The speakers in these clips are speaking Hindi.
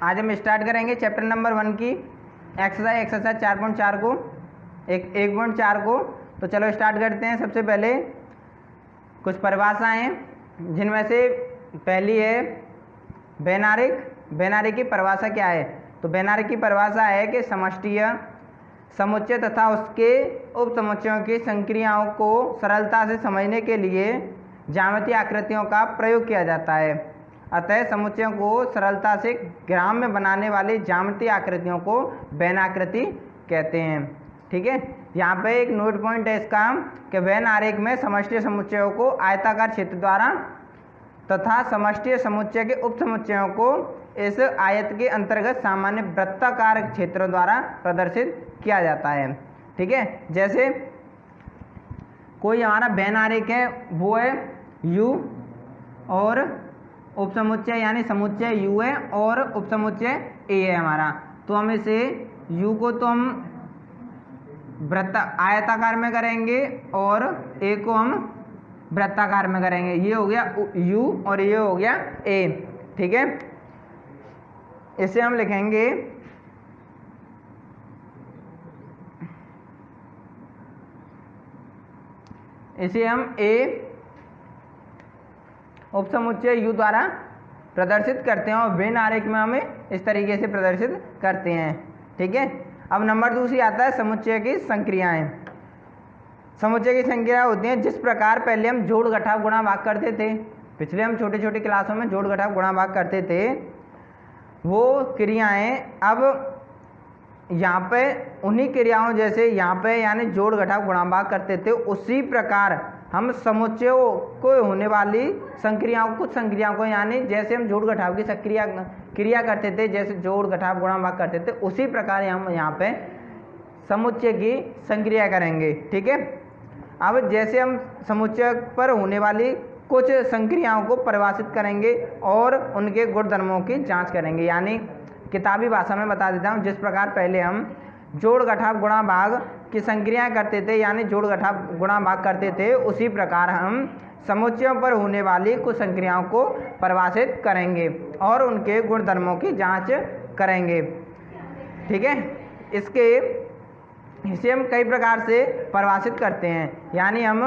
आज हम स्टार्ट करेंगे चैप्टर नंबर 1 की एक्सरसाइज 4.4 को 1.4 को। तो चलो स्टार्ट करते हैं। सबसे पहले कुछ परिभाषाएं, जिनमें से पहली है वैनारिक। वैनारिक की परिभाषा क्या है? तो वैनारिक की परिभाषा है कि समष्टीय समुच्चय तथा उसके उप समुच्चयों की संक्रियाओं को सरलता से समझने के लिए ज्यामितीय आकृतियों का प्रयोग किया जाता है। अतः समुच्चयों को सरलता से ग्राम्य बनाने वाली ज्यामितीय आकृतियों को वैनाकृति कहते हैं। ठीक है, यहाँ पे एक नोट पॉइंट है इसका कि वैन आरेख में समष्टीय समुच्चयों को आयताकार क्षेत्र द्वारा तथा समष्टीय समुच्चय के उप समुच्चयों को इस आयत के अंतर्गत सामान्य वृत्ताकार क्षेत्रों द्वारा प्रदर्शित किया जाता है। ठीक है, जैसे कोई हमारा वैन आरेख है, वो है U और उप समुच्चय यानी समुच्चय U है और उप समुच्चय A है हमारा। तो हम इसे U को तो हम आयताकार में करेंगे और A को हम वृत्ताकार में करेंगे। ये हो गया U और ये हो गया A। ठीक है, इसे हम लिखेंगे इसे हम A उप समुच्चय U द्वारा प्रदर्शित करते हैं और वैन आरेख में हमें इस तरीके से प्रदर्शित करते हैं। ठीक है, अब नंबर दूसरी आता है समुच्चय की संक्रियाएं। समुच्चय की संक्रियाएं होती हैं जिस प्रकार पहले हम जोड़ घटाव गुणा भाग करते थे, पिछले हम छोटे छोटे क्लासों में जोड़ घटाव गुणा भाग करते थे, वो क्रियाएं अब यहाँ पे उन्हीं क्रियाओं जैसे यहाँ पे यानी जोड़ घटाव गुणा भाग करते थे, उसी प्रकार हम समुच्चयों को होने वाली संक्रियाओं कुछ संक्रियाओं को यानी जैसे हम जोड़ घटाव की क्रिया करते थे, जैसे जोड़ घटाव गुणा भाग करते थे, उसी प्रकार हम यहाँ पे समुच्चय की संक्रिया करेंगे। ठीक है, अब जैसे हम समुच्चय पर होने वाली कुछ संक्रियाओं को परिभाषित करेंगे और उनके गुणधर्मों की जांच करेंगे। यानी किताबी भाषा में बता देता हूँ, जिस प्रकार पहले हम जोड़ घटाव गुणा भाग की संक्रियाएं करते थे यानी जोड़ घटाव गुणा भाग करते थे, उसी प्रकार हम समुच्चयों पर होने वाली कुछ संक्रियाओं को परिभाषित करेंगे और उनके गुणधर्मों की जांच करेंगे। ठीक है, इसे हम कई प्रकार से परिभाषित करते हैं, यानी हम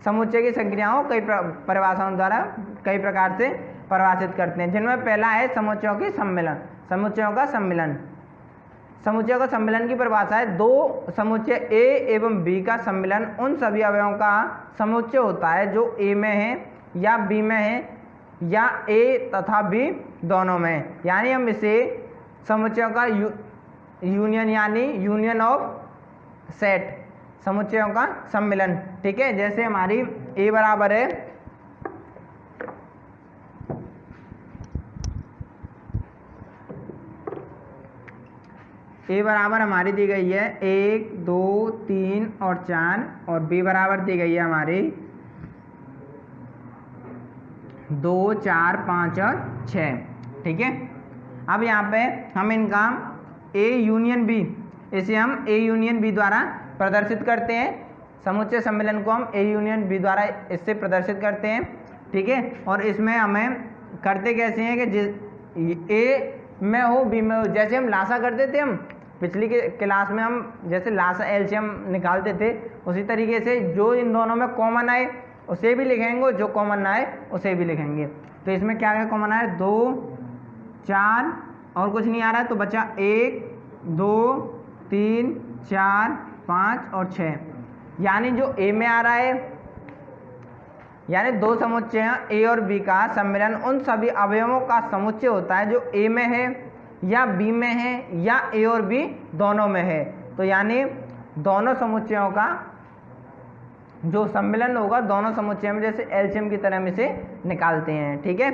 समुच्चय की संक्रियाओं कई परिभाषाओं द्वारा कई प्रकार से परिभाषित करते हैं, जिनमें पहला है समुच्चयों की सम्मिलन। समुच्चयों का सम्मिलन। समुच्चयों का सम्मिलन की परिभाषा है दो समुच्चय A एवं B का सम्मिलन उन सभी अवयवों का समुच्चय होता है जो A में है या B में है या A तथा B दोनों में। यानी हम इसे समुच्चयों का यूनियन यानी यूनियन ऑफ सेट, समुच्चयों का सम्मिलन। ठीक है, जैसे हमारी A बराबर है A बराबर हमारी दी गई है 1, 2, 3 और 4 और B बराबर दी गई है हमारी 2, 4, 5 और 6। ठीक है, अब यहाँ पे हम इनका A यूनियन B, इसे हम A यूनियन B द्वारा प्रदर्शित करते हैं। समुच्चय सम्मिलन को हम A यूनियन B द्वारा इससे प्रदर्शित करते हैं। ठीक है, और इसमें हमें करते कैसे हैं कि जिस A में हो B में हो, जैसे हम लासा करते थे, हम पिछली क्लास में हम जैसे लासा एलसीएम निकालते थे, उसी तरीके से जो इन दोनों में कॉमन आए उसे भी लिखेंगे, जो कॉमन ना आए उसे भी लिखेंगे। तो इसमें क्या क्या कॉमन आए? 2, 4 और कुछ नहीं आ रहा है, तो बचा 1, 2, 3, 4, 5 और 6। यानी जो A में आ रहा है, यानी दो समुच्चय A और B का सम्मिलन उन सभी अवयवों का समुच्चय होता है जो A में है या B में है या A और B दोनों में है। तो यानी दोनों समुच्चयों का जो सम्मिलन होगा दोनों समुच्चय में जैसे एलसीएम की तरह हम इसे निकालते हैं। ठीक है,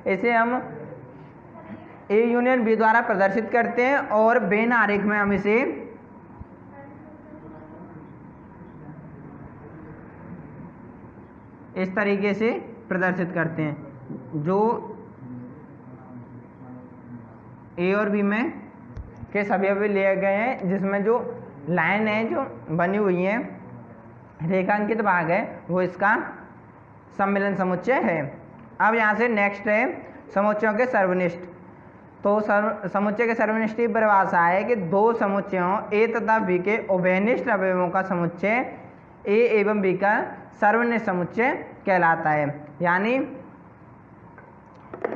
इसे हम A यूनियन B द्वारा प्रदर्शित करते हैं और वेन आरेख में हम इसे इस तरीके से प्रदर्शित करते हैं, जो A और B में के सभी अवयव लिए गए हैं, जिसमें जो लाइन है जो बनी हुई है रेखांकित भाग है वो इसका सम्मिलन समुच्चय है। अब यहाँ से नेक्स्ट है समुच्चयों के सर्वनिष्ठ। तो समुच्चय के सर्वनिष्ठ परिभाषा है कि दो समुच्चयों ए तथा बी के उभयनिष्ठ अवयवों का समुच्चय ए एवं बी का सर्वनिष्ठ समुच्चय कहलाता है। यानी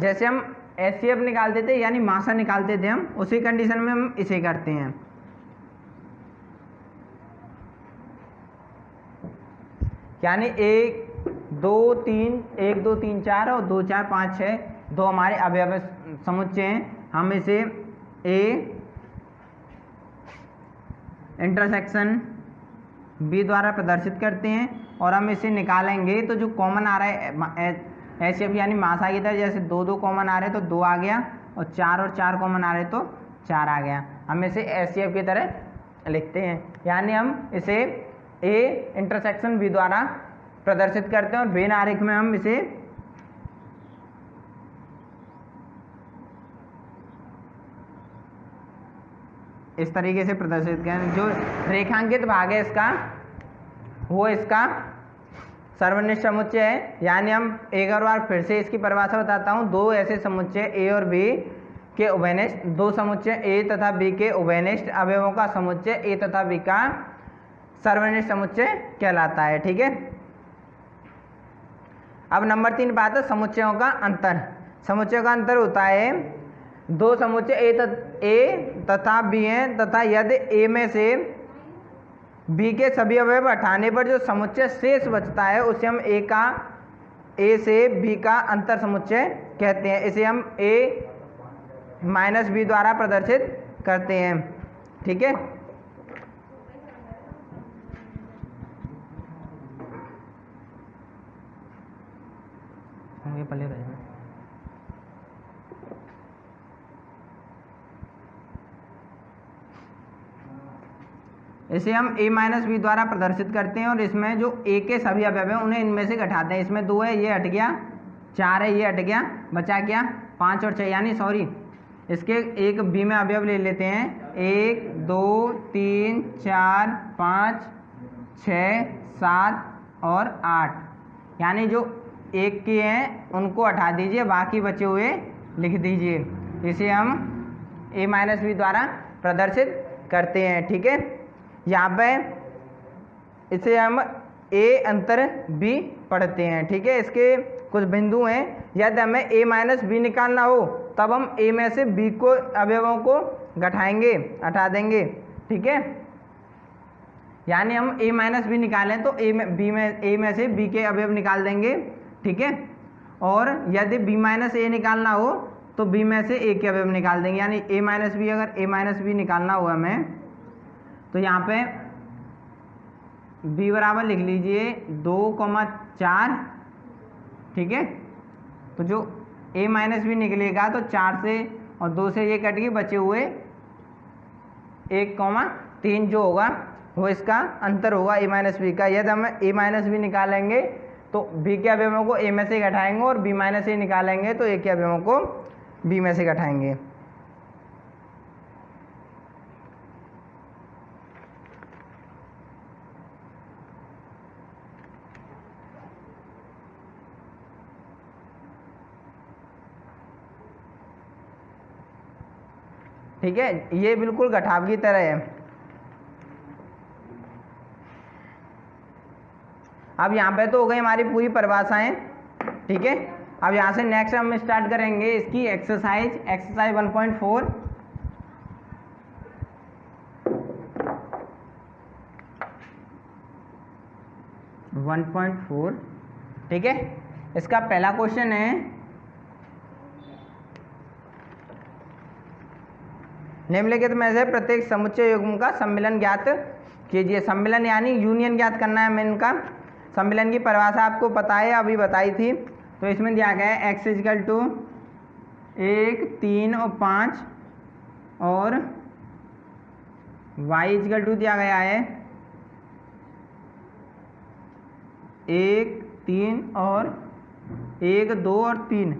जैसे हम एचसीएफ निकालते थे यानी मासा निकालते थे, हम उसी कंडीशन में हम इसे करते हैं। यानी 1 2 3 4 और 2 4 5 6 दो हमारे अवयव समुच्चय हैं। हम इसे ए इंटरसेक्शन बी द्वारा प्रदर्शित करते हैं और हम इसे निकालेंगे तो जो कॉमन आ रहा है एचसीएफ यानी मासा की तरह, जैसे 2 2 कॉमन आ रहे तो 2 आ गया और 4 कॉमन आ रहे तो 4 आ गया। हम इसे एचसीएफ की तरह लिखते हैं। यानी हम इसे ए इंटरसेक्शन बी द्वारा प्रदर्शित करते हैं और वेन आरेख में हम इसे इस तरीके से प्रदर्शित करें। जो रेखांकित भाग है इसका वो इसका सर्वनिष्ठ समुच्चय है। यानी हम एक और बार फिर से इसकी परिभाषा बताता हूँ। दो ऐसे समुच्चय ए और बी के उभयनिष्ठ, दो समुच्चय ए तथा बी के उभयनिष्ठ अवयवों का समुच्चय ए तथा बी का सर्वनिष्ठ समुच्चय कहलाता है। ठीक है। अब नंबर 3 बात है समुच्चयों का अंतर। समुच्चयों का अंतर होता है दो समुच्चय ए तथा बी हैं तथा यदि ए में से बी के सभी अवयव हटाने पर जो समुच्चय शेष बचता है उसे हम ए से बी का अंतर समुच्चय कहते हैं। इसे हम ए माइनस बी द्वारा प्रदर्शित करते हैं। ठीक है। पहले इसे हम ए माइनस बी द्वारा प्रदर्शित करते हैं और इसमें जो ए के सभी अवयव हैं उन्हें इनमें से घटाते हैं। इसमें 2 है, ये हट गया, 4 है, ये हट गया, बचा क्या 5 और 6, यानी सॉरी इसके एक बी में अवयव ले लेते हैं। 1 2 3 4 5 6 7 और 8, यानी जो एक के हैं उनको हटा दीजिए, बाकी बचे हुए लिख दीजिए। इसे हम ए माइनस बी द्वारा प्रदर्शित करते हैं। ठीक है। यहाँ पे इसे हम ए अंतर बी पढ़ते हैं। ठीक है। इसके कुछ बिंदु हैं। यदि हमें ए माइनस बी निकालना हो तब हम ए में से बी को अवयवों को घटाएंगे, हटा देंगे। ठीक है। यानी हम ए माइनस बी निकालें तो ए में से बी के अवयव निकाल देंगे। ठीक है। और यदि बी माइनस ए निकालना हो तो बी में से ए के अवयव निकाल देंगे। यानी ए माइनस बी, अगर ए माइनस बी निकालना हो हमें तो यहाँ पे b बराबर लिख लीजिए 2,4। ठीक है। तो जो a माइनस बी निकलेगा तो 4 से और 2 से ये कट के बचे हुए 1,3 जो होगा वो इसका अंतर होगा a माइनस बी का। यदि हम a माइनस बी निकालेंगे तो b के अवयवों को a में से घटाएंगे और b माइनस ए निकालेंगे तो a के अवयवों को b में से घटाएंगे। ठीक है। ये बिल्कुल घटाव की तरह है। अब यहाँ पे तो हो गई हमारी पूरी परिभाषाएं। ठीक है। अब यहाँ से नेक्स्ट हम स्टार्ट करेंगे इसकी एक्सरसाइज 1.4। ठीक है। इसका पहला क्वेश्चन है निम्नलिखित में से प्रत्येक समुच्चय युग्म का सम्मिलन ज्ञात कीजिए। सम्मिलन यानी यूनियन ज्ञात करना है हमें इनका। सम्मिलन की परिभाषा आपको पता है, अभी बताई थी। तो इसमें दिया गया है x इजकल टू 1 3 और 5 और y इजकल टू दिया गया है 1 3 और 1 2 और 3।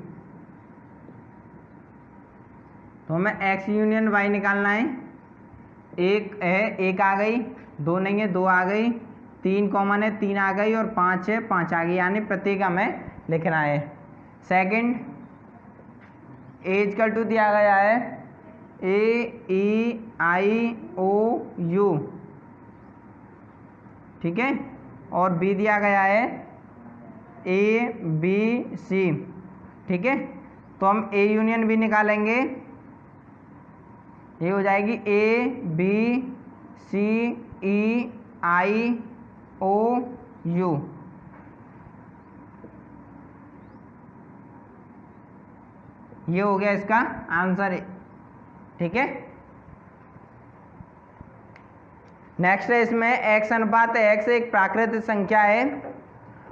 तो हमें x यूनियन y निकालना है। 1 है, 1 आ गई, 2 नहीं है, 2 आ गई, 3 कॉमन है, 3 आ गई और 5 है, 5 आ गई। यानी प्रत्येक हमें लिखना है। सेकंड ए इक्वल टू दिया गया है AEIOU, ठीक है, और बी दिया गया है ABC, ठीक है। तो हम ए यूनियन बी निकालेंगे, ये हो जाएगी ABCEIOU, ये हो गया इसका आंसर, ठीक है। नेक्स्ट है इसमें x अनुपात x एक प्राकृतिक संख्या है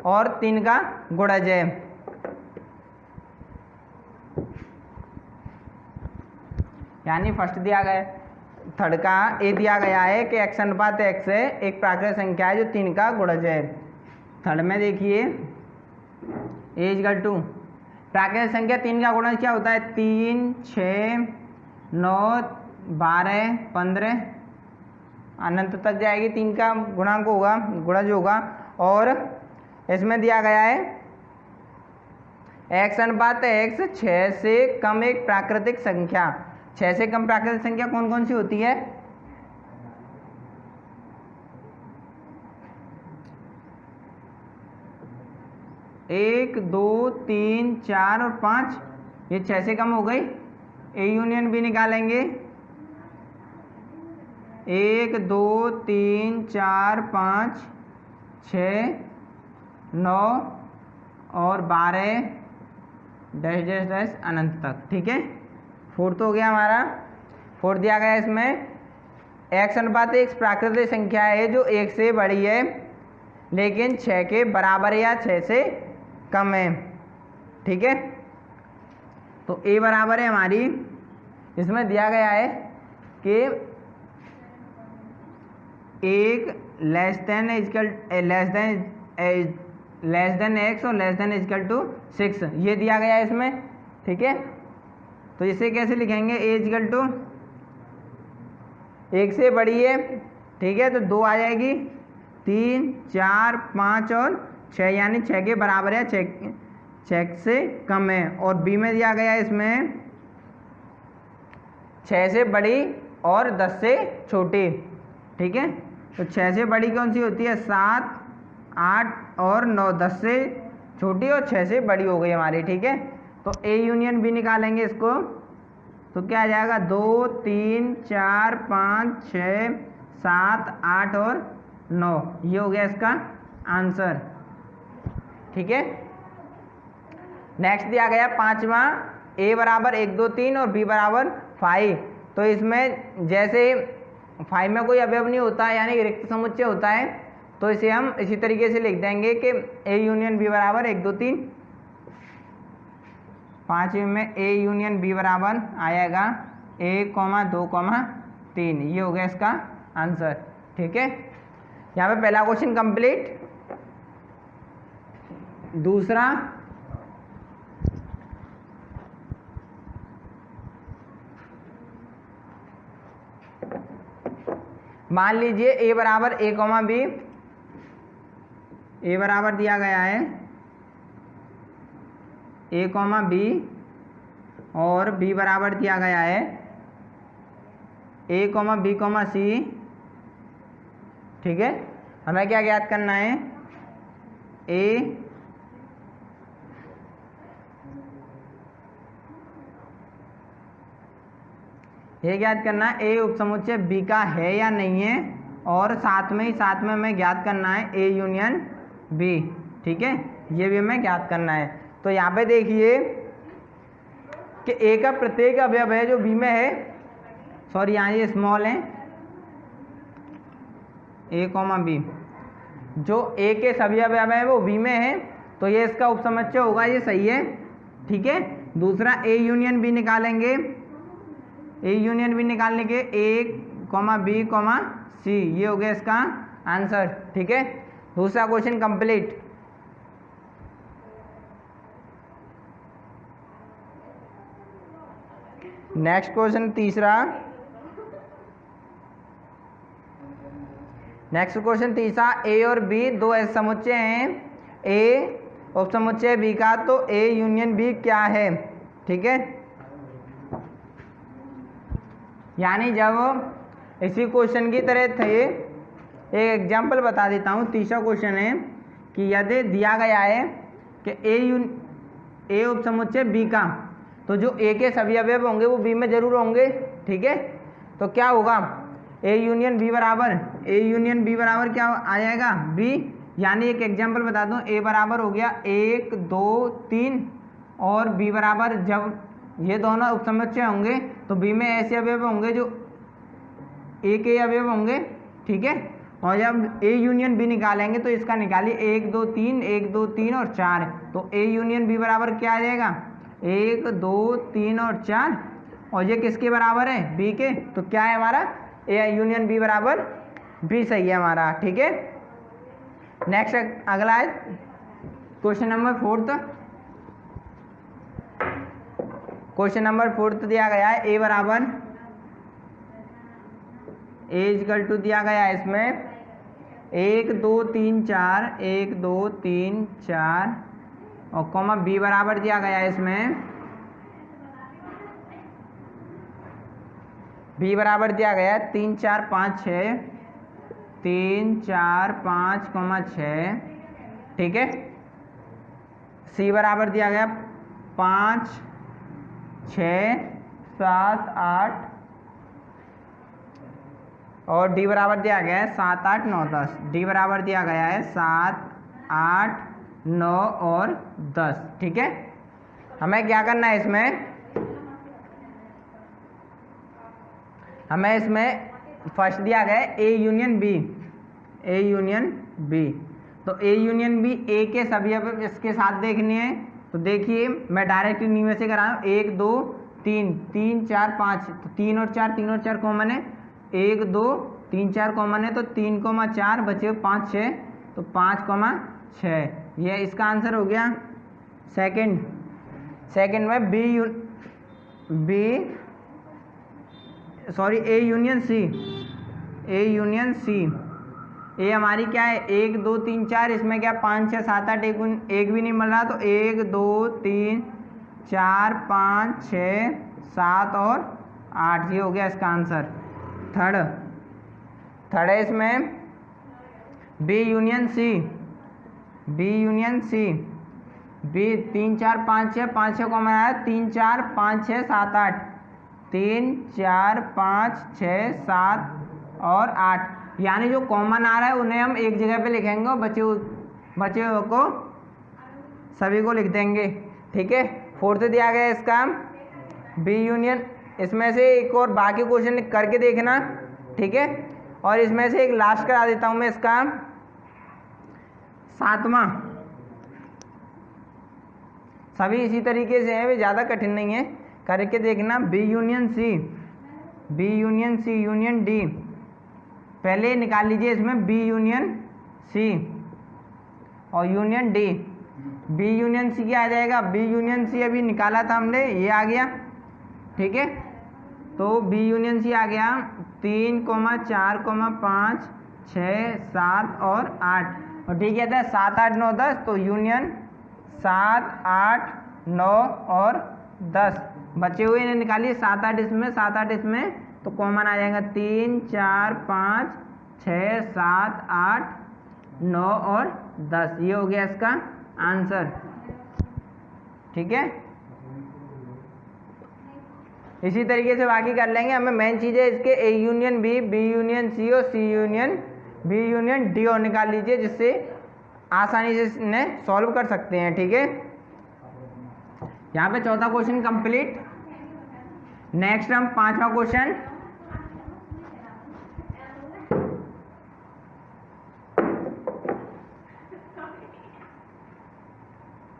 और 3 का गुणज है। यानी फर्स्ट दिया गया, थर्ड का ए दिया गया है कि x अनुपात x है एक प्राकृतिक संख्या है जो 3 का गुणज है। थर्ड में देखिए ए इक्वल टू प्राकृतिक संख्या 3 का गुणज क्या होता है, 3, 6, 9, 12, 15 अनंत तक जाएगी, 3 का गुणांक होगा, गुणज होगा। और इसमें दिया गया है x अनुपात x 6 से कम एक प्राकृतिक संख्या। 6 से कम प्राकृतिक संख्या कौन कौन सी होती है, एक, 2, 3, 4 और 5, ये 6 से कम हो गई। ए यूनियन बी निकालेंगे, 1, 2, 3, 4, 5, 6, 9 और 12 डैश डैश डैश अनंत तक, ठीक है। फोर्थ हो गया हमारा, फोर्थ दिया गया इसमें x अनुपात एक प्राकृतिक संख्या है जो 1 से बड़ी है लेकिन 6 के बराबर या 6 से कम है, ठीक है। तो a बराबर है हमारी, इसमें दिया गया है कि 1 लेस देन x और लेस देन इक्वल टू 6, ये दिया गया है इसमें, ठीक है। तो इसे कैसे लिखेंगे, a इक्वल टू 1 से बड़ी है, ठीक है, तो 2 आ जाएगी, 3, 4, 5 और 6, यानी 6 के बराबर है, 6 से कम है। और b में दिया गया है इसमें 6 से बड़ी और 10 से छोटी, ठीक है। तो 6 से बड़ी कौन सी होती है, 7, 8 और 9, 10 से छोटी और 6 से बड़ी हो गई हमारी, ठीक है। तो ए यूनियन बी निकालेंगे इसको, तो क्या आ जाएगा, 2, 3, 4, 5, 6, 7, 8 और 9, ये हो गया इसका आंसर, ठीक है। नेक्स्ट दिया गया पांचवा, ए बराबर 1, 2, 3 और बी बराबर 5। तो इसमें जैसे 5 में कोई अवयव नहीं होता है यानी रिक्त समुच्चय होता है, तो इसे हम इसी तरीके से लिख देंगे कि ए यूनियन बी बराबर 1, 2, 3। 5 में ए यूनियन बी बराबर आएगा 1, 2, 3, ये हो गया इसका आंसर, ठीक है। यहाँ पे पहला क्वेश्चन कंप्लीट। दूसरा, मान लीजिए ए बराबर a, बी, ए बराबर दिया गया है a, बी और b बराबर दिया गया है a, b, c, ठीक है। हमें क्या ज्ञात करना है, a ये ज्ञात करना है ए उपसमुच्चय बी का है या नहीं है, और साथ में हमें ज्ञात करना है ए यूनियन बी, ठीक है, ये भी हमें ज्ञात करना है। तो यहाँ पे देखिए कि ए का प्रत्येक अवयव है जो बी में है, सॉरी यहाँ ये स्मॉल है, ए, बी, जो ए के सभी अवयव है वो बी में है, तो ये इसका उपसमुच्चय होगा, ये सही है, ठीक है। दूसरा ए यूनियन बी निकालेंगे, ए यूनियन बी निकालने के ए, बी, सी, ये हो गया इसका आंसर, ठीक है। दूसरा क्वेश्चन कंप्लीट। नेक्स्ट क्वेश्चन तीसरा, ए और बी दो ऐसे समुच्चय हैं, ए उपसमुच्चय बी का, तो ए यूनियन बी क्या है, ठीक है। यानी जब इसी क्वेश्चन की तरह थे, एक एग्जाम्पल बता देता हूँ। तीसरा क्वेश्चन है कि यदि दिया गया है कि ए उपसमुच्चय बी का, तो जो ए के सभी अवयव होंगे वो बी में जरूर होंगे, ठीक है। तो क्या होगा, ए यूनियन बी बराबर क्या आ जाएगा, बी। यानी एक एग्जाम्पल बता दूं, ए बराबर हो गया 1 2 3 और बी बराबर, जब ये दोनों उपसमुच्चय होंगे तो बी में ऐसे अवयव होंगे जो ए के अवयव होंगे, ठीक है। और जब ए यूनियन बी निकालेंगे तो इसका निकालिए 1 2 3 1 2 3 और 4, तो ए यूनियन बी बराबर क्या आ जाएगा, 1 2 3 और 4। और ये किसके बराबर है, बी के। तो क्या है हमारा, ए यूनियन बी बराबर बी सही है हमारा, ठीक है। नेक्स्ट अगला है क्वेश्चन नंबर 4। क्वेश्चन नंबर 4 दिया गया है ए बराबर ए इक्वल टू दिया गया है इसमें 1 2 3 4 1 2 3 4 और कॉमा बी बराबर दिया गया है इसमें बी बराबर दिया गया है 3 4 5 6 3 4 5 6, ठीक है। सी बराबर दिया गया 5 6 7 8 और डी बराबर दिया गया है 7 8 9 10। डी बराबर दिया गया है 7 8 9 और 10, ठीक है। हमें क्या करना है इसमें, हमें इसमें फर्स्ट दिया गया है A union B, A union B. तो ए यूनियन बी ए के सभी अब इसके साथ देखने हैं। तो देखिए मैं डायरेक्ट इन्हीं में से कर रहा हूँ, 1 2 3 3 4 5, तो 3 और 4 कॉमन है, 1 2 3 4 कॉमन है, तो 3 4 बचे 5 6, तो 5 6, ये इसका आंसर हो गया। सेकंड में ए यूनियन सी। ए हमारी क्या है 1 2 3 4, इसमें क्या 5 6 7 8, एक भी नहीं मिल रहा, तो 1 2 3 4 5 6 7 और 8, ये हो गया इसका आंसर। थर्ड है इसमें B union C. B 3 4 5 6, 5 6 common आया, 3 4 5 6 7 8, 3 4 5 6 7 और 8, यानी जो कॉमन आ रहा है उन्हें हम एक जगह पे लिखेंगे और बचे हुए को सभी को लिख देंगे, ठीक है। फोर्थ दिया गया इसका बी यूनियन, इसमें से एक और बाकी क्वेश्चन करके देखना, ठीक है। और इसमें से एक लास्ट करा देता हूं मैं, इसका 7वां। सभी इसी तरीके से है, वे ज़्यादा कठिन नहीं है, करके देखना। B union C union D. पहले निकाल लीजिए इसमें बी यूनियन सी और union D. B union C क्या आ जाएगा, बी यूनियन सी अभी निकाला था हमने, ये आ गया, ठीक है। तो बी यूनियन सी आ गया 3 4 5 6 7 और 8, और ठीक है था 7 8 9 10, तो यूनियन 7 8 9 और 10 बचे हुए इन्हें निकालिए, 7 8 इसमें 7 8 इसमें, तो कॉमन आ जाएगा 3 4 5 6 7 8 9 और 10, ये हो गया इसका आंसर, ठीक है। इसी तरीके से बाकी कर लेंगे। हमें मेन चीज़ है इसके A union B, B union C और C union B union D और निकाल लीजिए, जिससे आसानी से इन्हें सॉल्व कर सकते हैं, ठीक है। यहाँ पे चौथा क्वेश्चन कंप्लीट। नेक्स्ट हम 5वां क्वेश्चन,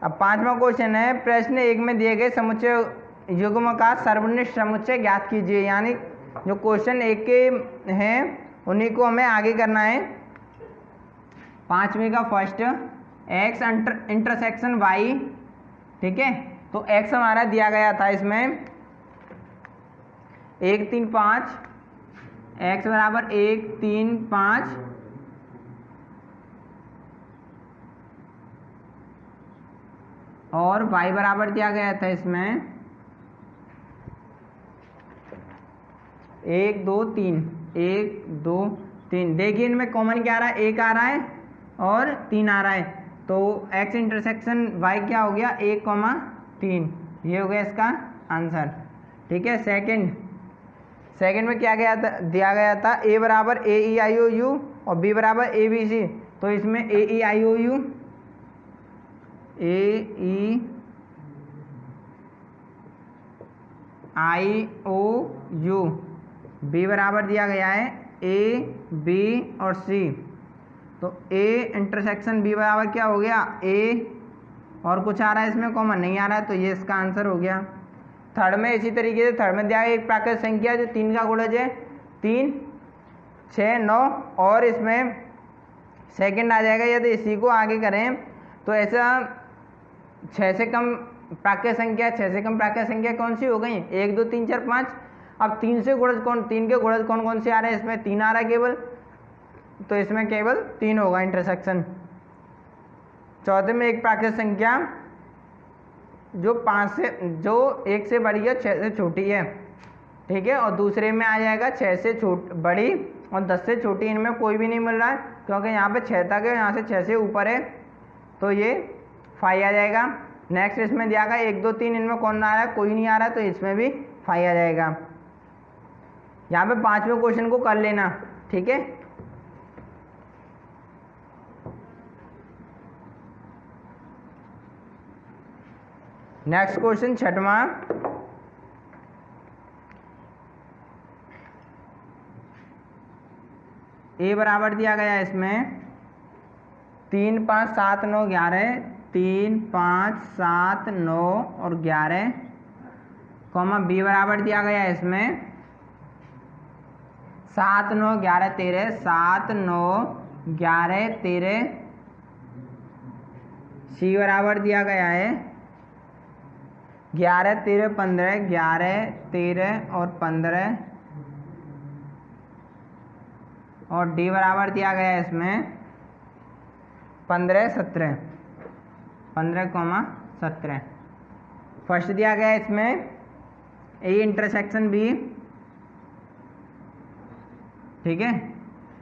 अब 5वां क्वेश्चन है, प्रश्न 1 में दिए गए समुच्चय युग्म का सर्वनिष्ठ समुच्चय ज्ञात कीजिए। यानी जो क्वेश्चन 1 के हैं उन्हीं को हमें आगे करना है। 5वीं का फर्स्ट, एक्स इंटरसेक्शन वाई, ठीक है। तो एक्स हमारा दिया गया था इसमें 1 3 5, एक्स बराबर 1 3 5 और y बराबर दिया गया था इसमें 1 2 3, 1 2 3। देखिए इनमें कॉमन क्या आ रहा है, 1 आ रहा है और 3 आ रहा है, तो x इंटरसेक्शन y क्या हो गया, 1,3। ये हो गया इसका आंसर। ठीक है, सेकंड में क्या गया था, दिया गया था a बराबर AEIOU और b बराबर ABC। तो इसमें AEIOU b बराबर दिया गया है A B और C। तो A इंटरसेक्शन B बराबर क्या हो गया, A और कुछ आ रहा है इसमें कॉमन नहीं आ रहा है, तो ये इसका आंसर हो गया। थर्ड में इसी तरीके से थर्ड में दिया है एक प्राकृत संख्या जो 3 का गुणज है, 3 6 9, और इसमें सेकंड आ जाएगा। यदि इसी को आगे करें तो ऐसा 6 से कम प्राकृत संख्या, 6 से कम प्राकृत संख्या कौन सी हो गई, 1 2 3 4 5। अब 3 से गुणज कौन, 3 के गुणज कौन कौन से आ रहे हैं, इसमें 3 आ रहा है केवल, तो इसमें केवल 3 होगा इंटरसेक्शन। चौथे में एक प्राकृत संख्या जो 1 से बड़ी है 6 से छोटी है, ठीक है, और दूसरे में आ जाएगा 6 से बड़ी और 10 से छोटी। इनमें कोई भी नहीं मिल रहा है क्योंकि यहाँ पे 6 तक है, यहाँ से 6 से ऊपर है, तो ये 5 आ जाएगा। नेक्स्ट इसमें दिया गया 1 2 3, इनमें कौन आ रहा है, कोई नहीं आ रहा है, तो इसमें भी 5 आ जाएगा। यहाँ पे 5वें क्वेश्चन को कर लेना, ठीक है। नेक्स्ट क्वेश्चन छठवां, ए बराबर दिया गया है इसमें 3 5 7 9 11, 3 5 7 9 और 11, कॉमा बी बराबर दिया गया है इसमें 7 9 11 13, 7 9 11 13, सी बराबर दिया गया है 11 13 15, 11 13 और 15, और डी बराबर दिया गया है इसमें 15 17, 15,17। फर्स्ट दिया गया है इसमें ए इंटरसेक्शन बी, ठीक है,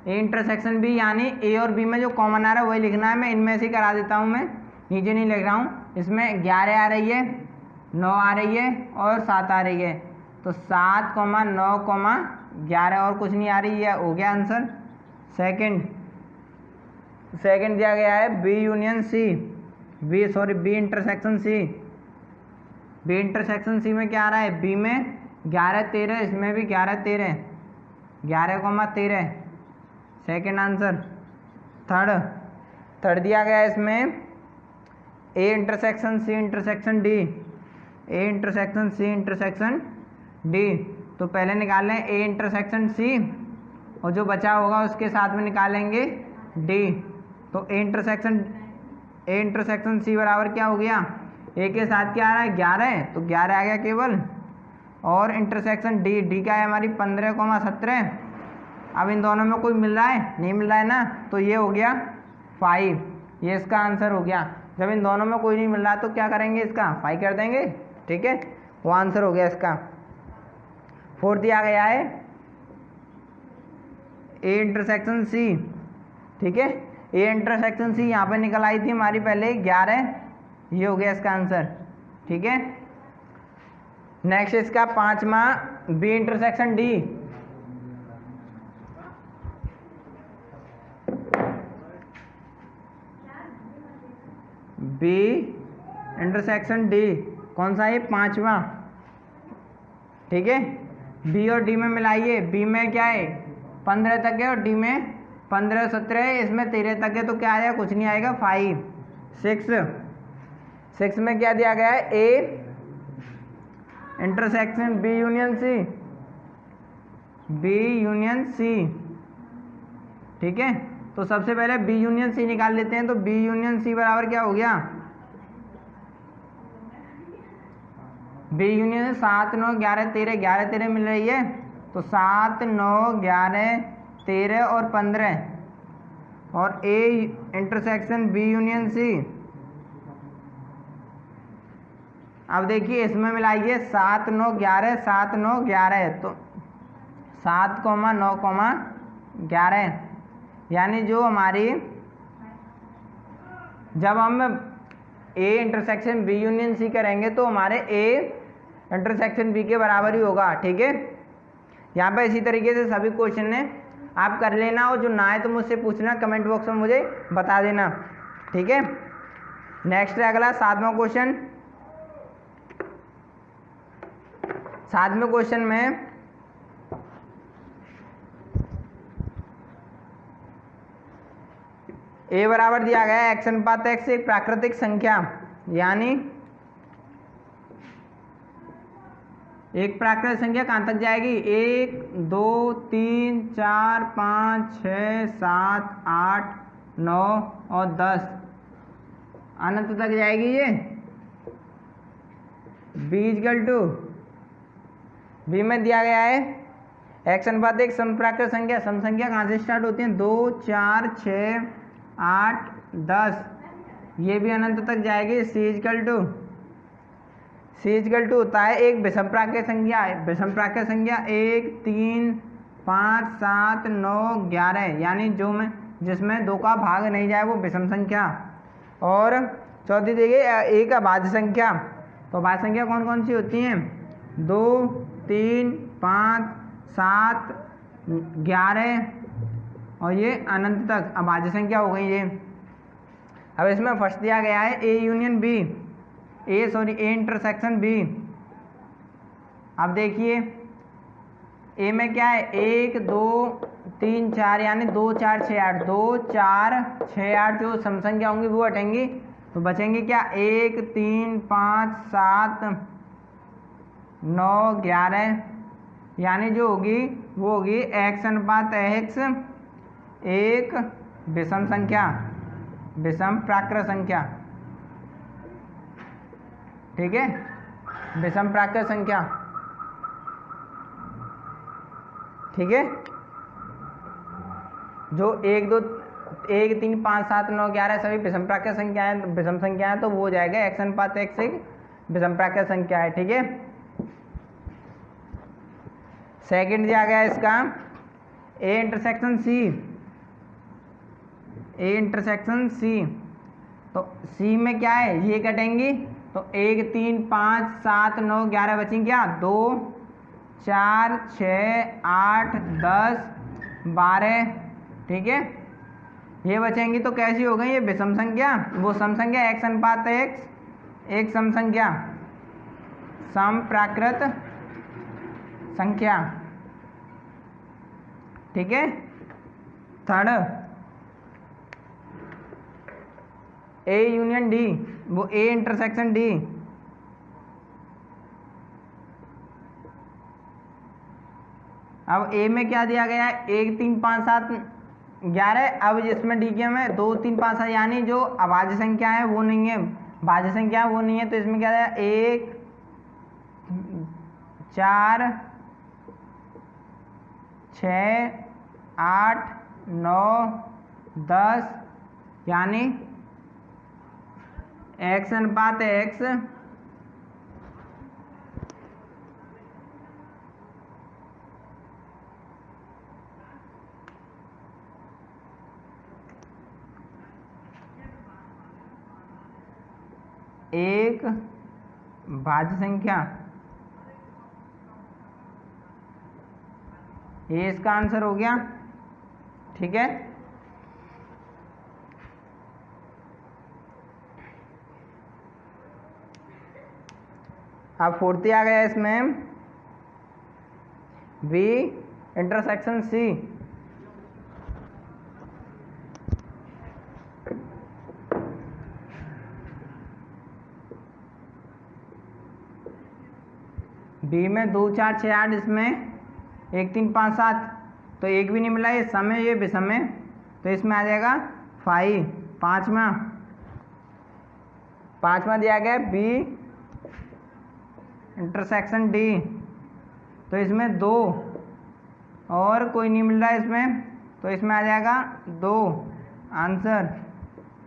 ए इंटरसेक्शन बी, यानी ए और बी में जो कॉमन आ रहा है वही लिखना है। मैं इनमें से करा देता हूँ, मैं नीचे नहीं लिख रहा हूँ। इसमें 11 आ रही है, 9 आ रही है और 7 आ रही है, तो 7 9 11 और कुछ नहीं आ रही है, हो गया आंसर। सेकंड दिया गया है B union C, B intersection C. B intersection C में क्या आ रहा है, बी में 11 13, इसमें भी 11 13, 11,13, सेकंड आंसर। थर्ड दिया गया है इसमें A intersection C intersection D, A intersection C intersection D. तो पहले निकाल लें ए इंटरसेक्शन सी और जो बचा होगा उसके साथ में निकालेंगे डी। तो ए इंटरसेक्शन सी बराबर क्या हो गया, ए के साथ क्या आ रहा है 11, तो 11 आ गया केवल, और इंटरसेक्शन डी क्या है हमारी 15,17। अब इन दोनों में कोई मिल रहा है, नहीं मिल रहा है ना, तो ये हो गया 5, ये इसका आंसर हो गया। जब इन दोनों में कोई नहीं मिल रहा तो क्या करेंगे, इसका 5 कर देंगे, ठीक है, वो आंसर हो गया इसका। फोर्थ दिया गया है ए इंटरसेक्शन सी, ठीक है, ए इंटरसेक्शन सी यहाँ पे निकल आई थी हमारी पहले 11, ये हो गया इसका आंसर, ठीक है। नेक्स्ट इसका 5वां B intersection D, B intersection D कौन सा है, 5वां, ठीक है। बी और डी में मिलाइए, बी में क्या है 15 तक है और डी में 15 17 है, इसमें 13 तक है, तो क्या आएगा, कुछ नहीं आएगा 5। 6 में क्या दिया गया है, A intersection B union C, B union C, ठीक है। तो सबसे पहले बी यूनियन सी निकाल लेते हैं, तो बी यूनियन सी बराबर क्या हो गया, बी यूनियन 7 9 11 13, 11 13 मिल रही है, तो 7 9 11 13 और 15, और A intersection B union C. अब देखिए इसमें मिलाइए 7 9 11, 7 9 11, तो 7,9,11, यानी जो हमारी जब हम A intersection B union C करेंगे तो हमारे ए इंटरसेक्शन बी के बराबर ही होगा। ठीक है, यहाँ पे इसी तरीके से सभी क्वेश्चन ने आप कर लेना, और जो ना है तो मुझसे पूछना, कमेंट बॉक्स में मुझे बता देना। ठीक है, नेक्स्ट है अगला 7वां क्वेश्चन। 7वें क्वेश्चन में ए बराबर दिया गया है x अनुपात x एक प्राकृतिक संख्या, यानी एक प्राकृतिक संख्या कहाँ तक जाएगी? 1 2 3 4 5 6 7 8 9 और 10 अनंत तक जाएगी। ये b इक्वल टू बी में दिया गया है x अनुपात एक समप्राकृत संख्या। सम संख्या कहाँ से स्टार्ट होती है? 2 4 6 8 10, ये भी अनंत तक जाएगी। c इक्वल टू होता है एक विषम प्राकृत संख्या। विषम प्राकृत संख्या 1 3 5 7 9 11, यानी जो में जिसमें 2 का भाग नहीं जाए वो विषम संख्या। और चौथी देखिए एक अभाज्य संख्या। तो अभाज्य संख्या कौन कौन सी होती हैं? 2 3 5 7 11 और ये अनंत तक अभाज्य संख्या हो गई ये। अब इसमें फर्स्ट दिया गया है A union B, A intersection B. अब देखिए ए में क्या है? 1 2 3 4, यानी 2 4 6 8, 2 4 6 8 जो सम संख्या होंगी वो हटेंगी, तो बचेंगे क्या? 1 3 5 7 9 11, यानी जो होगी वो होगी x अनुपात x एक विषम संख्या, विषम प्राकृत संख्या। ठीक है, विषम प्राकृत संख्या। ठीक है, जो 1 2 1 3 5 7 9 11 सभी विषम प्राकृत संख्याएं, विषम संख्याएं, तो वो हो जाएगा x अनुपात x एक विषम प्राकृत संख्या है। ठीक है, सेकंड दिया गया इसका ए इंटरसेक्शन सी, ए इंटरसेक्शन सी। तो सी में क्या है? ये कटेंगी, तो 1 3 5 7 9 11 बचेंगे क्या? 2 4 6 8 10 12। ठीक है, ये बचेंगी, तो कैसी हो गई? ये विषम संख्या, वो सम संख्या x अनुपात x एक सम संख्या, सम प्राकृत संख्या। ठीक है, थर्ड ए यूनियन डी, वो ए इंटरसेक्शन डी। अब ए में क्या दिया गया है? 1 3 5 7 11। अब इसमें डी के में 2 3 5 7, यानी जो अभाज्य संख्या है वो नहीं है, भाज्य संख्या वो नहीं है, तो इसमें क्या है? 1 4 6 8 9 10, यानी x अनुपात x एक भाज्य संख्या। ये इसका आंसर हो गया। ठीक है, अब फोर्थ आ गया इसमें बी इंटरसेक्शन सी। बी में 2 4 6 8, इसमें 1 3 5 7, तो एक भी नहीं मिला, ये सम है, ये विषम है, तो इसमें आ जाएगा 5। पाँचवा दिया गया बी इंटरसेक्शन डी, तो इसमें 2 और कोई नहीं मिल रहा है इसमें, तो इसमें आ जाएगा 2 आंसर।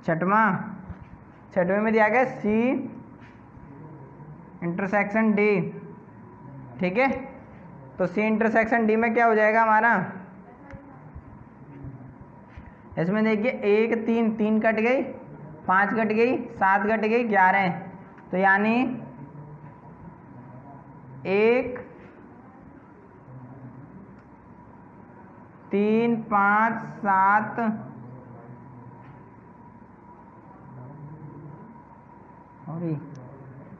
छठवें में दिया गया सी इंटरसेक्शन डी। ठीक है, तो सी इंटरसेक्शन डी में क्या हो जाएगा हमारा, इसमें देखिए 1 3 3 कट गई, 5 कट गई, 7 कट गई, 11, तो यानी 1 3 5 7 और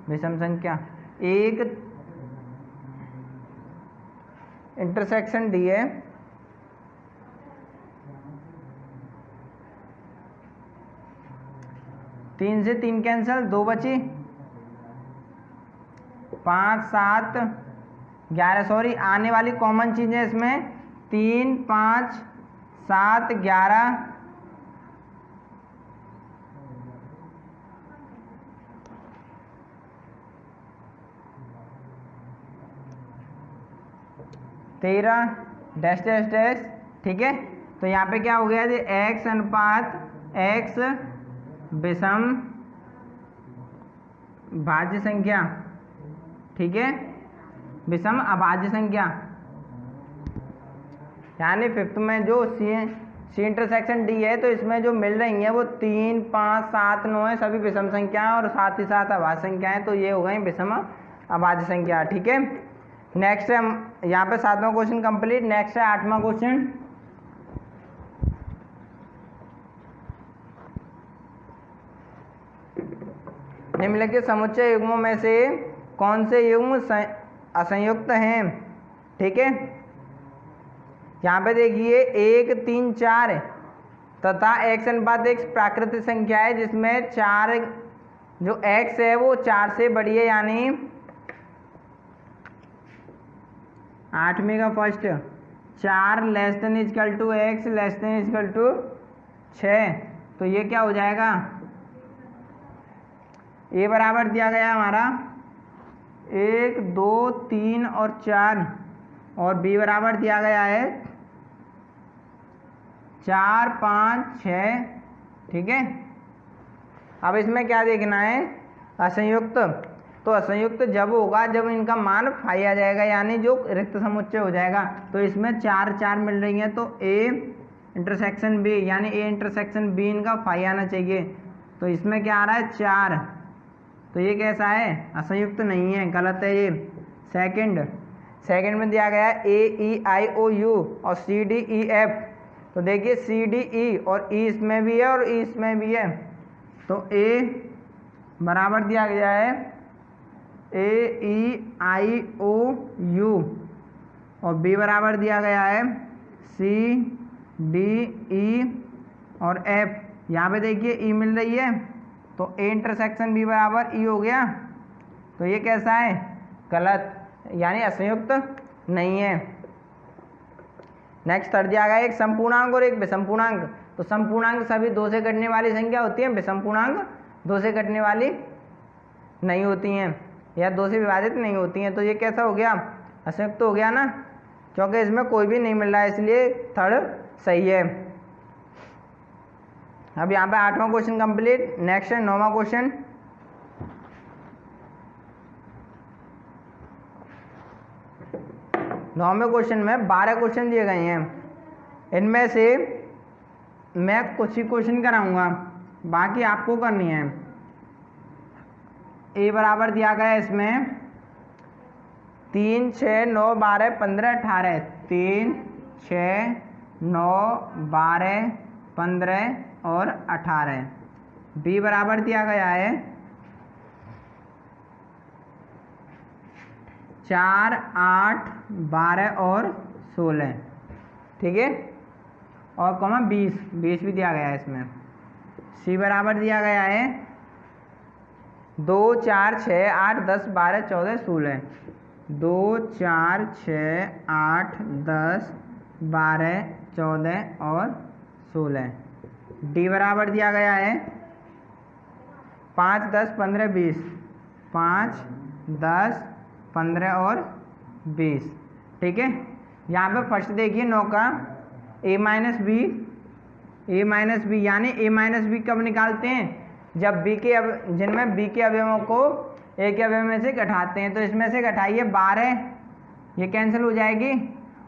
विषम संख्या 1 इंटरसेक्शन डी है, तीन से 3 कैंसिल, 2 बची, 5 7 11, सॉरी आने वाली कॉमन चीज़ें इसमें 3 5 7 11, तेरह डैश डैश डैश, ठीक है। तो यहाँ पे क्या हो गया जी, x अनुपात x विषम भाज्य संख्या, ठीक है, विषम अभाज्य संख्या, यानी फिफ्थ में जो सी इंटरसेक्शन डी है, तो इसमें जो मिल रही हैं वो 3 5 7 9 है, सभी विषम संख्या और साथ ही साथ अभाज्य संख्या है, तो ये हो गई विषम अभाज्य संख्या, ठीक है। नेक्स्ट है यहाँ पे 7वां क्वेश्चन कंप्लीट। नेक्स्ट है 8वां क्वेश्चन। निम्नलिखित समुच्चय युग्मों में से कौन से युग्म असंयुक्त हैं, ठीक है। यहाँ पे देखिए 1 3 4 तथा x अनुपात x प्राकृतिक संख्या है जिसमें 4 जो x है वो 4 से बड़ी है, यानी 8वें का first 4 less than equal to x less than equal to 6, तो ये क्या हो जाएगा, a बराबर दिया गया हमारा 1 2 3 और 4 और b बराबर दिया गया है 4 5 6, ठीक है। अब इसमें क्या देखना है, असंयुक्त, तो असंयुक्त जब होगा जब इनका मान फाई आ जाएगा, यानी जो रिक्त समुच्चय हो जाएगा। तो इसमें 4 4 मिल रही हैं, तो a इंटरसेक्शन b यानी a इंटरसेक्शन b इनका फाई आना चाहिए, तो इसमें क्या आ रहा है 4, तो ये कैसा है, असंयुक्त नहीं है, गलत है ये। सेकंड में दिया गया है a e i o u और c d e f, तो देखिए c d e और e इसमें भी है और e इसमें भी है, तो a बराबर दिया गया है a e i o u और b बराबर दिया गया है c d e और f। यहाँ पे देखिए e मिल रही है, तो a इंटरसेक्शन b बराबर e हो गया, तो ये कैसा है, गलत, यानी असंयुक्त नहीं है। नेक्स्ट थर्ड दिया गया एक संपूर्णांक और एक विषमपूर्णांक, तो संपूर्णांक सभी 2 से कटने वाली संख्या होती है, विषमपूर्णांक 2 से कटने वाली नहीं होती हैं या 2 से विभाजित नहीं होती हैं, तो ये कैसा हो गया, असंयुक्त हो गया ना, क्योंकि इसमें कोई भी नहीं मिल रहा है, इसलिए थर्ड सही है। अब यहाँ पे 8वां क्वेश्चन कंप्लीट। नेक्स्ट है 9वां क्वेश्चन। नौवें क्वेश्चन में 12 क्वेश्चन दिए गए हैं, इनमें से मैं कुछ ही क्वेश्चन कराऊंगा, बाकी आपको करनी है। ए बराबर दिया गया है इसमें 3 6 9 12 15 18, 3 6 9 12 15 और 18। बी बराबर दिया गया है 4 8 12 और 16, ठीक है, और कॉमा 20 भी दिया गया है इसमें। सी बराबर दिया गया है 2 4 6 8 10 12 14 16, 2 4 6 8 10 12 14 और 16। डी बराबर दिया गया है 5 10 15 20, 5 10 15 और 20, ठीक है। यहाँ पे फर्स्ट देखिए 9 का a माइनस बी, यानी a माइनस बी कब निकालते हैं, जब b के जिनमें b के अवयवों को a के अवयव में से घटाते हैं, तो इसमें से घटाइए 12 ये कैंसिल हो जाएगी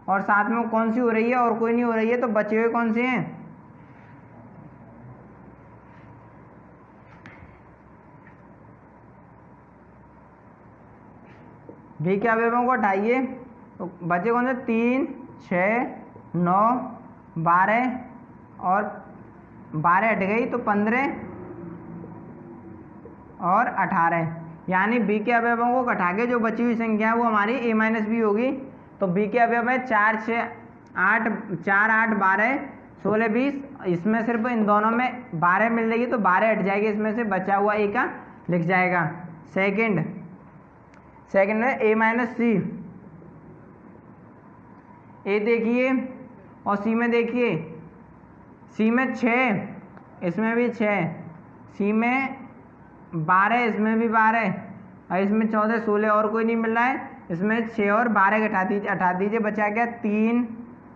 और साथ में कौन सी हो रही है और कोई नहीं हो रही है, तो बचे हुए कौन से हैं, बी के अवयवों को हटाइए तो बचे कौन से, 3, 6, 9, 12 और 12 हट गई तो 15 और 18, यानी बी के अवयवों को घटा के जो बची हुई संख्या है वो हमारी a माइनस बी होगी। तो बी के अवयव है 4, 6, 8, 4, 8, 12, 16, 20, इसमें सिर्फ इन दोनों में 12 मिल जाएगी तो 12 हट जाएगी, इसमें से बचा हुआ ए का लिख जाएगा। सेकंड है a माइनस सी, ए देखिए और सी में देखिए, सी में 6, इसमें भी 6, सी में 12, इसमें भी 12 और इसमें 14, 16 और कोई नहीं मिल रहा है, इसमें 6 और 12 हटा दीजिए, बचा क्या, 3,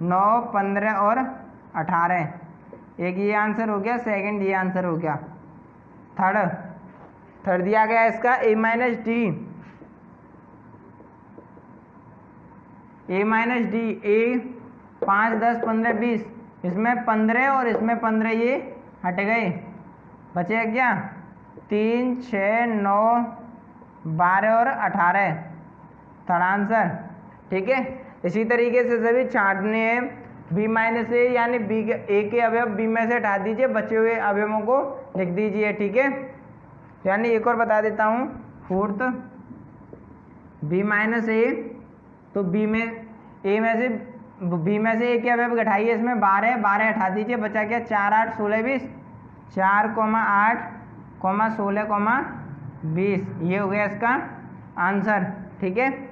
9, 15 और 18। एक ये आंसर हो गया, सेकंड ये आंसर हो गया। थर्ड दिया गया इसका a minus D, a minus D, a 5, 10, 15, 20, इसमें 15 और इसमें 15 ये हट गए, बचे क्या, 3, 6, 9, 12 और 18, थर्ड आंसर। ठीक है, इसी तरीके से सभी छांटने हैं बी माइनस ए, यानी बी के ए के अवयव बी में से हटा दीजिए, बचे हुए अवयवों को लिख दीजिए। ठीक है, यानी एक और बता देता हूँ, फोर्थ बी माइनस ए, तो बी में ए में से बी में से ए के अवयव घटाइए, इसमें 12 हटा दीजिए, बचा क्या, 4, 8, 16, 20, 4, 8, 16, 20, ये हो गया इसका आंसर। ठीक है,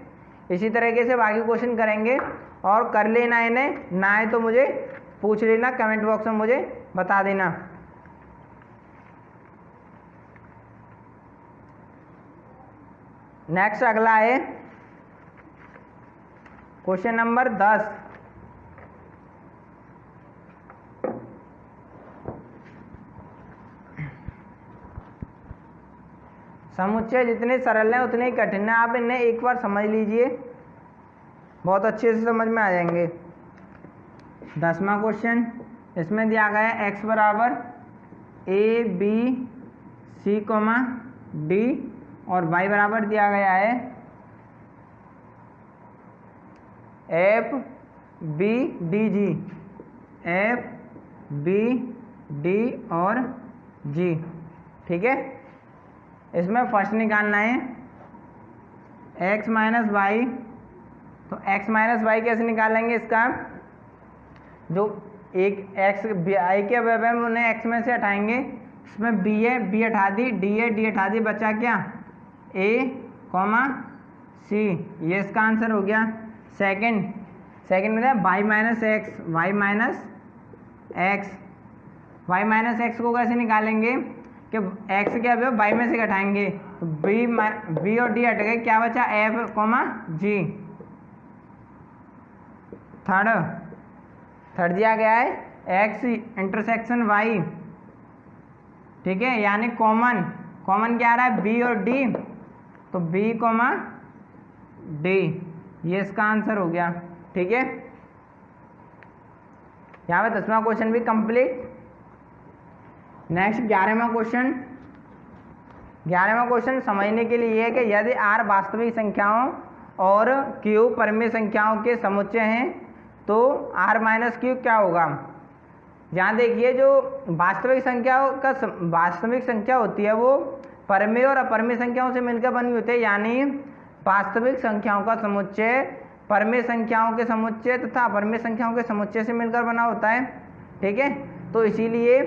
इसी तरीके से बाकी क्वेश्चन करेंगे और कर लेना इन्हें, ना आए तो मुझे पूछ लेना, कमेंट बॉक्स में मुझे बता देना। नेक्स्ट अगला है क्वेश्चन नंबर 10। समुच्चय जितने सरल हैं उतने ही कठिन है, आप इन्हें एक बार समझ लीजिए, बहुत अच्छे से समझ में आ जाएंगे। 10वां क्वेश्चन, इसमें दिया गया है x बराबर a b c, d और y बराबर दिया गया है f b d g, f b d और g। ठीक है, इसमें फर्स्ट निकालना है x माइनस वाई, तो x माइनस वाई कैसे निकालेंगे, इसका जो एक x i के अवयव है उन्हें x में से हटाएंगे, इसमें b है, b हटा दी, d है, d हटा दी, बचा क्या, a, c, ये इसका आंसर हो गया। सेकंड में y minus x, y minus x को कैसे निकालेंगे कि x के अवयव y में से घटाएंगे, तो b और d हट गए, क्या बचा, f, g। थर्ड दिया गया है x इंटरसेक्शन y। ठीक है, यानी कॉमन क्या आ रहा है, b और d, तो b, d, ये इसका आंसर हो गया। ठीक है, यहाँ पे 10वां क्वेश्चन भी कंप्लीट। नेक्स्ट 11वां क्वेश्चन समझने के लिए है कि यदि r वास्तविक संख्याओं और q परिमेय संख्याओं के समुच्चय हैं तो r माइनस क्यू क्या होगा। यहाँ देखिए, जो वास्तविक संख्या होती है वो परिमेय और अपरिमेय संख्याओं से मिलकर बनी होती है, यानी वास्तविक संख्याओं का समुच्चय परिमेय संख्याओं के समुच्चय तथा अपरिमेय संख्याओं के समुच्चय से मिलकर बना होता है। ठीक है, तो इसीलिए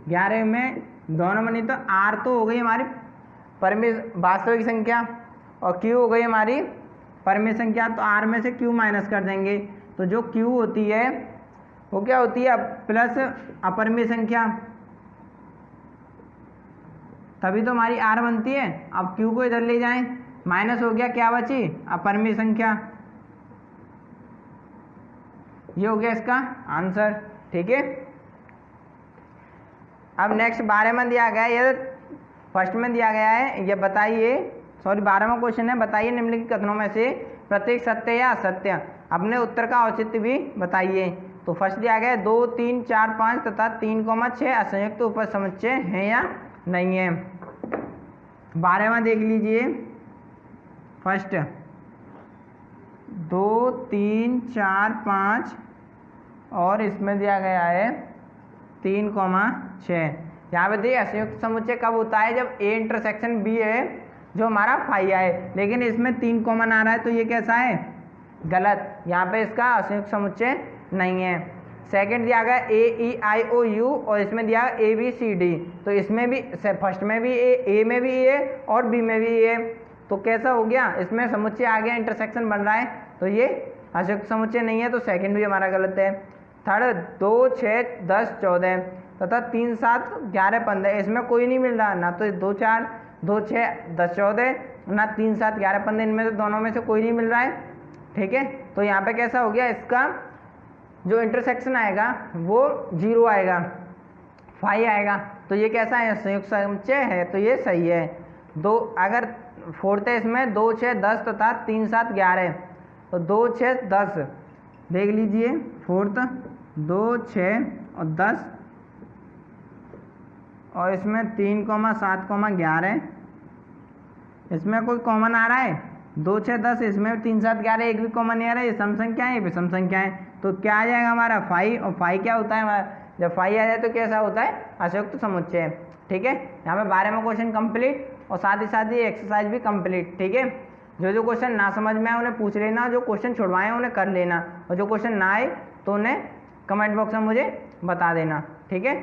11 में दोनों बनी, तो r तो हो गई हमारी परिमेय वास्तविक संख्या और q हो गई हमारी परिमेय संख्या, तो r में से q माइनस कर देंगे, तो जो q होती है वो क्या होती है, प्लस अपरिमेय संख्या, तभी तो हमारी r बनती है। अब q को इधर ले जाएं, माइनस हो गया, क्या बची, अपरिमेय संख्या, ये हो गया इसका आंसर। ठीक है, अब नेक्स्ट 12वां दिया गया है, ये फर्स्ट में दिया गया है, ये बताइए, 12वां क्वेश्चन है, बताइए निम्नलिखित कथनों में से प्रत्येक सत्य या असत्य। अपने उत्तर का औचित्य भी बताइए। तो फर्स्ट दिया गया 2, 3, 4, 5 तथा 3,6 असंयुक्त उपसमुच्चय है या नहीं है। 12वां देख लीजिए। फर्स्ट 2, 3, 4, 5 और इसमें दिया गया है 3,6। यहाँ पे देखिए असंयुक्त समुच्चय कब होता है, जब ए इंटरसेक्शन बी है जो हमारा फाई है, लेकिन इसमें 3 कॉमन आ रहा है तो ये कैसा है, गलत। यहाँ पे इसका असंयुक्त समुच्चय नहीं है। सेकंड दिया गया AEIOU और इसमें दिया ABCD, तो इसमें भी फर्स्ट में भी ए में भी ए और बी में भी ए, तो कैसा हो गया, इसमें समुच्चय आ गया, इंटरसेक्शन बन रहा है, तो ये असंयुक्त समुच्चय नहीं है, तो सेकंड भी हमारा गलत है। थर्ड 2, 6, 10, 14 तथा 3, 7, 11, 15, इसमें कोई नहीं मिल रहा, ना तो 2, 4, 2, 6, 10, 14, ना 3, 7, 11, 15, इनमें तो दोनों में से कोई नहीं मिल रहा है। ठीक है, तो यहाँ पे कैसा हो गया, इसका जो इंटरसेक्शन आएगा वो 0 आएगा, फाई आएगा, तो ये कैसा है, संयुक्त समुच्चय है, तो ये सही है। दो अगर फोर्थ है इसमें 2, 6, 10 तथा 3, 7, 11, तो 2, 6, 10 देख लीजिए। फोर्थ 2, 6 और 10 और इसमें 3, 7, 11, इसमें कोई कॉमन आ रहा है, 2, 6, 10, इसमें 3, 7, 11 एक भी कॉमन नहीं आ रहा है, ये सम संख्या है, ये विषम संख्या है, तो क्या आ जाएगा हमारा फाई। और फाई क्या होता है हमारा, जब फाई आ जाए तो कैसा होता है, असंयुक्त समुच्चय। ठीक है, यहाँ पे 12वां क्वेश्चन कंप्लीट और साथ ही एक्सरसाइज भी कंप्लीट। ठीक है, जो क्वेश्चन ना समझ में आए उन्हें पूछ लेना, जो क्वेश्चन छुड़वाए उन्हें कर लेना, और जो क्वेश्चन ना आए तो उन्हें कमेंट बॉक्स में मुझे बता देना। ठीक है।